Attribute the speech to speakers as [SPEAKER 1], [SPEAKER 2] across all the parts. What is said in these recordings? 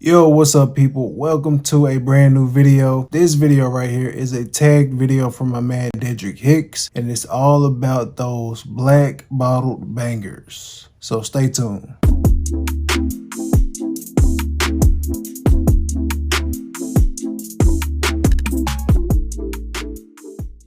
[SPEAKER 1] Yo, what's up people? Welcome to a brand new video. This video right here is a tagged video from my man Dedrick Hicks, and it's all about those black bottled bangers. So stay tuned.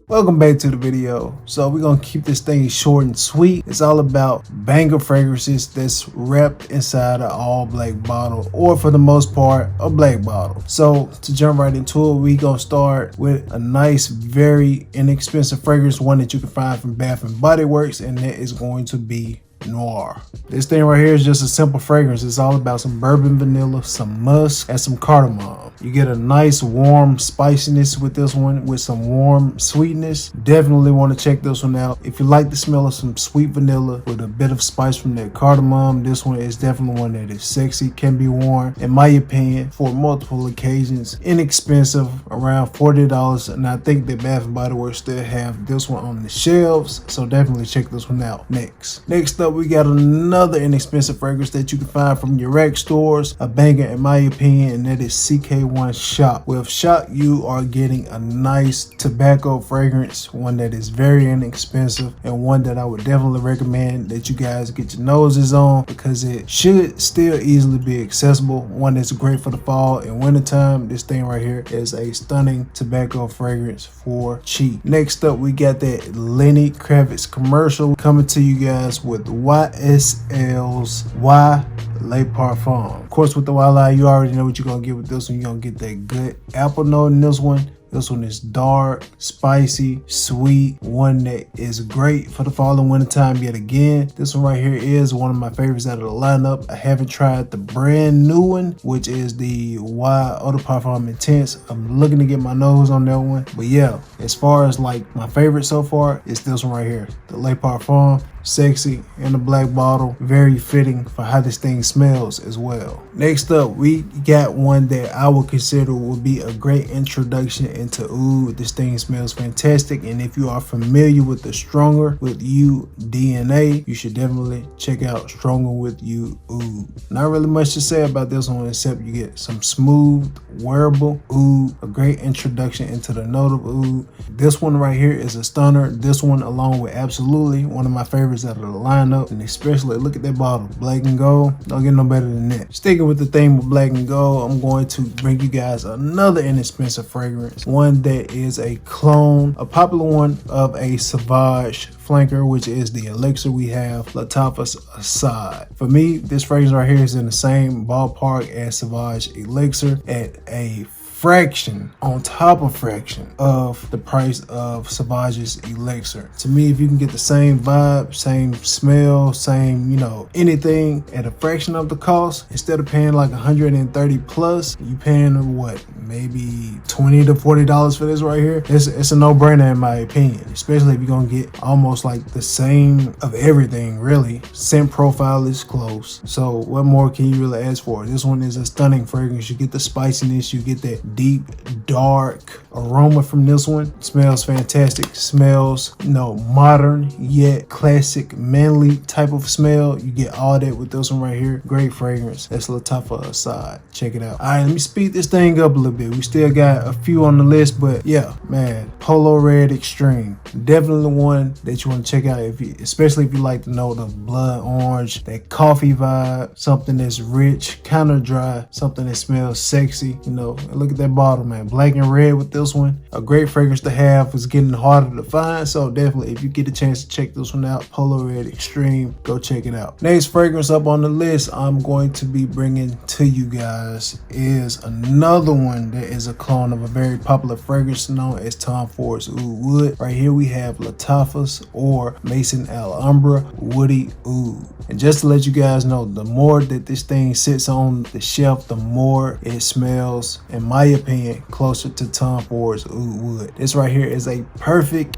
[SPEAKER 1] Welcome back to the video. So we're gonna keep this thing short and sweet. It's all about banger fragrances that's wrapped inside an all black bottle, or for the most part a black bottle. So to jump right into it, we gonna start with a nice, very inexpensive fragrance, one that you can find from Bath and Body Works, and that is going to be Noir. This thing right here is just a simple fragrance. It's all about some bourbon vanilla, some musk, and some cardamom. You get a nice warm spiciness with this one, with some warm sweetness. Definitely want to check this one out. If you like the smell of some sweet vanilla with a bit of spice from that cardamom, this one is definitely one that is sexy, can be worn, in my opinion, for multiple occasions. Inexpensive, around $40, and I think that Bath and Body Works still have this one on the shelves, so definitely check this one out. Next up, we got another inexpensive fragrance that you can find from your rack stores, a banger in my opinion, and that is CK1 Shop. With Shop, you are getting a nice tobacco fragrance, one that is very inexpensive, and one that I would definitely recommend that you guys get your noses on, because it should still easily be accessible. One that's great for the fall and winter time. This thing right here is a stunning tobacco fragrance for cheap. Next up, we got that Lenny Kravitz commercial coming to you guys with YSL's Why Lay Parfum. Of course, with the Why Lay, you already know what you're gonna get with this one. You're gonna get that good apple note in this one. This one is dark, spicy, sweet, one that is great for the fall and winter time yet again. This one right here is one of my favorites out of the lineup. I haven't tried the brand new one, which is the Y Eau de Parfum Intense. I'm looking to get my nose on that one. But yeah, as far as like my favorite so far, it's this one right here. The Lay Parfum. Sexy in a black bottle, very fitting for how this thing smells as well. Next up, we got one that I would consider would be a great introduction into oud. This thing smells fantastic, and if you are familiar with the Stronger with You DNA, you should definitely check out Stronger with You oud. Not really much to say about this one except you get some smooth, wearable oud, a great introduction into the note of oud. This one right here is a stunner. This one, along with Absolutely, one of my favorites out of the lineup, and especially look at that bottle, black and gold. Don't get no better than that. Sticking with the theme of black and gold, I'm going to bring you guys another inexpensive fragrance, one that is a clone, a popular one of a Sauvage flanker, which is the Elixir. We have Latifah's Aside. For me, this fragrance right here is in the same ballpark as Sauvage Elixir at a fraction, on top of fraction of the price of Sauvage's Elixir. To me, if you can get the same vibe, same smell, same, anything at a fraction of the cost, instead of paying like 130 plus, you paying what, maybe $20 to $40 for this right here. It's a no-brainer in my opinion, especially if you're gonna get almost like the same of everything, really. Scent profile is close, so what more can you really ask for? This one is a stunning fragrance. You get the spiciness, you get that deep, dark aroma from this one. It smells fantastic. Smells, modern yet classic, manly type of smell. You get all that with this one right here. Great fragrance. That's Latifah Aside. Check it out. All right, let me speed this thing up a little bit. We still got a few on the list, but yeah, man, Polo Red Extreme, definitely one that you want to check out, especially if you like to know the blood orange, that coffee vibe, something that's rich, kind of dry, something that smells sexy. Look at that bottle, man, black and red with this one. A great fragrance to have. Is getting harder to find, so definitely if you get a chance to check this one out, Polo Red Extreme, go check it out. Next fragrance up on the list I'm going to be bringing to you guys is another one that is a clone of a very popular fragrance known as Tom Ford's Oud Wood. Right here we have Latifah's or Maison Alhambra Woody Oud. And just to let you guys know, the more that this thing sits on the shelf, the more it smells, in my opinion, closer to Tom Ford's Oud Wood. This right here is a perfect,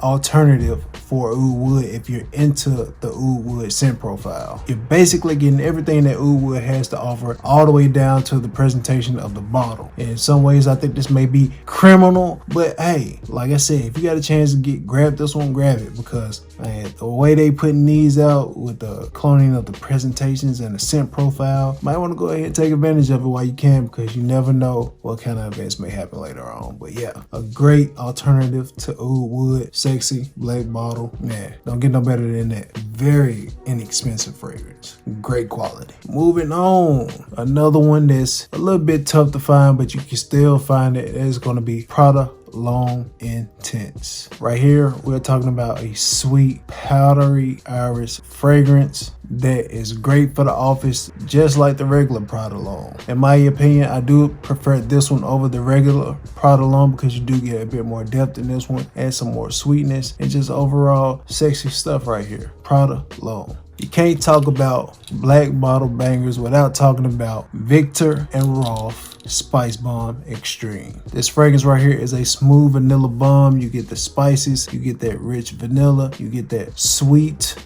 [SPEAKER 1] alternative for Oud Wood if you're into the Oud Wood scent profile. You're basically getting everything that Oud Wood has to offer, all the way down to the presentation of the bottle. And in some ways, I think this may be criminal, but hey, like I said, if you got a chance to grab this one, grab it, because man, the way they putting these out with the cloning of the presentations and the scent profile, might want to go ahead and take advantage of it while you can, because you never know what kind of events may happen later on. But yeah, a great alternative to Oud Wood, sexy black bottle. Man, don't get no better than that. Very inexpensive fragrance, great quality. Moving on, another one that's a little bit tough to find, but you can still find it. It's going to be Prada Long Intense. Right here, we're talking about a sweet, powdery iris fragrance that is great for the office, just like the regular Prada Long. In my opinion, I do prefer this one over the regular Prada Long, because you do get a bit more depth in this one and some more sweetness and just overall sexy stuff right here. Prada Long. You can't talk about black bottle bangers without talking about Viktor and Rolf Spice Bomb Extreme. This fragrance right here is a smooth vanilla bomb. You get the spices, you get that rich vanilla, you get that sweet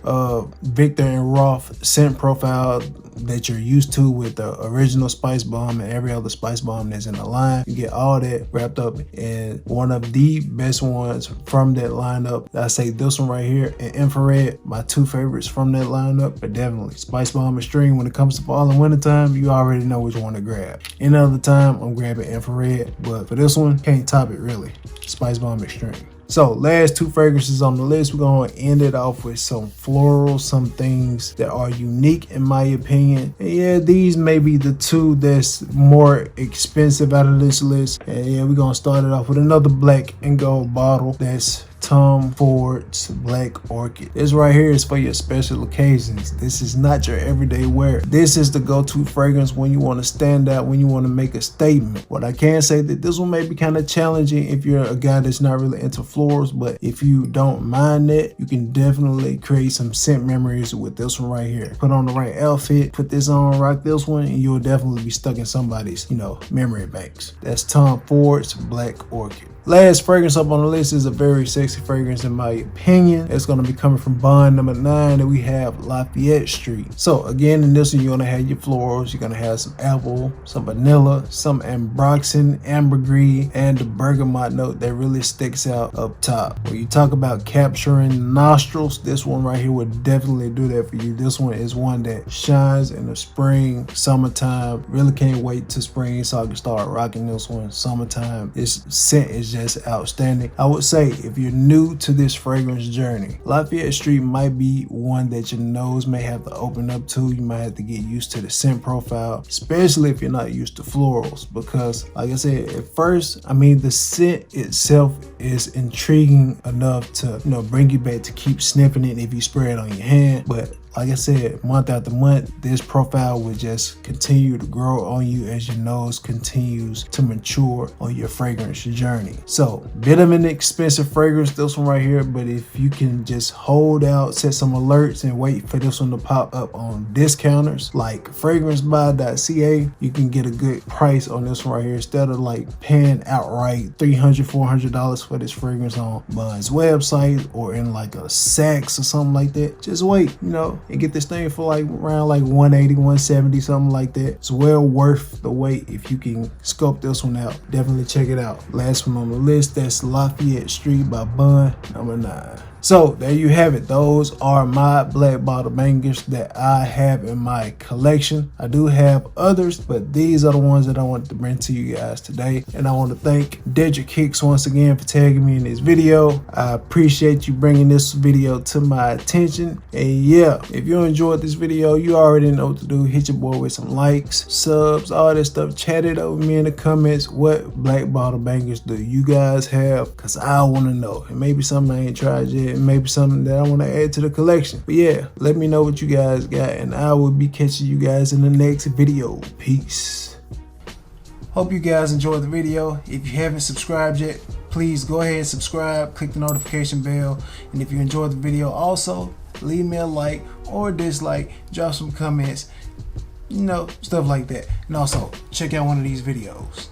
[SPEAKER 1] Viktor and Rolf scent profile that you're used to with the original Spice Bomb and every other Spice Bomb that's in the line. You get all that wrapped up in one of the best ones from that lineup. I say this one right here and Infrared, my two favorites from that lineup, but definitely Spice Bomb Extreme. When it comes to fall and winter time, you already know which one to grab. Any other time, I'm grabbing Infrared, but for this one, can't top it really. Spice Bomb Extreme. So last two fragrances on the list, we're going to end it off with some florals, some things that are unique in my opinion. And yeah, these may be the two that's more expensive out of this list. And yeah, we're going to start it off with another black and gold bottle that's Tom Ford's Black Orchid. This right here is for your special occasions. This is not your everyday wear. This is the go-to fragrance when you want to stand out, when you want to make a statement. What I can say that this one may be kind of challenging if you're a guy that's not really into florals, but if you don't mind that, you can definitely create some scent memories with this one right here. Put on the right outfit, put this on, rock this one, and you'll definitely be stuck in somebody's, memory banks. That's Tom Ford's Black Orchid. Last fragrance up on the list is a very sexy fragrance in my opinion. It's going to be coming from bond number 9, and we have Lafayette Street. So again, in this one, you're going to have your florals. You're going to have some apple, some vanilla, some ambroxan, ambergris, and the bergamot note that really sticks out up top. When you talk about capturing nostrils, this one right here would definitely do that for you. This one is one that shines in the spring, summertime. Really can't wait to spring so I can start rocking this one. Summertime, this scent is just outstanding. I would say if you're new to this fragrance journey, Lafayette Street might be one that your nose may have to open up to. You might have to get used to the scent profile, especially if you're not used to florals, because like I said, at first, the scent itself is intriguing enough to bring you back to keep sniffing it if you spray it on your hand. But like I said, month after month, this profile will just continue to grow on you as your nose continues to mature on your fragrance journey. So, bit of an expensive fragrance, this one right here, but if you can just hold out, set some alerts, and wait for this one to pop up on discounters like fragrancebuy.ca, you can get a good price on this one right here instead of like paying outright $300, $400 for this fragrance on Bond's website or in like a Saks or something like that. Just wait, and get this thing for around 180, 170, something like that. It's well worth the wait if you can scope this one out. Definitely check it out. Last one on the list, that's Lafayette Street by Bond number 9. So there you have it. Those are my black bottle bangers that I have in my collection. I do have others, but these are the ones that I wanted to bring to you guys today. And I want to thank Dedrick Hicks once again for tagging me in this video. I appreciate you bringing this video to my attention. And yeah, if you enjoyed this video, you already know what to do. Hit your boy with some likes, subs, all that stuff. Chat it over me in the comments. What black bottle bangers do you guys have? Because I want to know. It may be something I ain't tried yet. It may be something that I want to add to the collection. But yeah, let me know what you guys got, and I will be catching you guys in the next video. Peace. Hope you guys enjoyed the video. If you haven't subscribed yet, please go ahead and subscribe, click the notification bell, and if you enjoyed the video also, leave me a like or dislike, drop some comments, stuff like that. And also, check out one of these videos.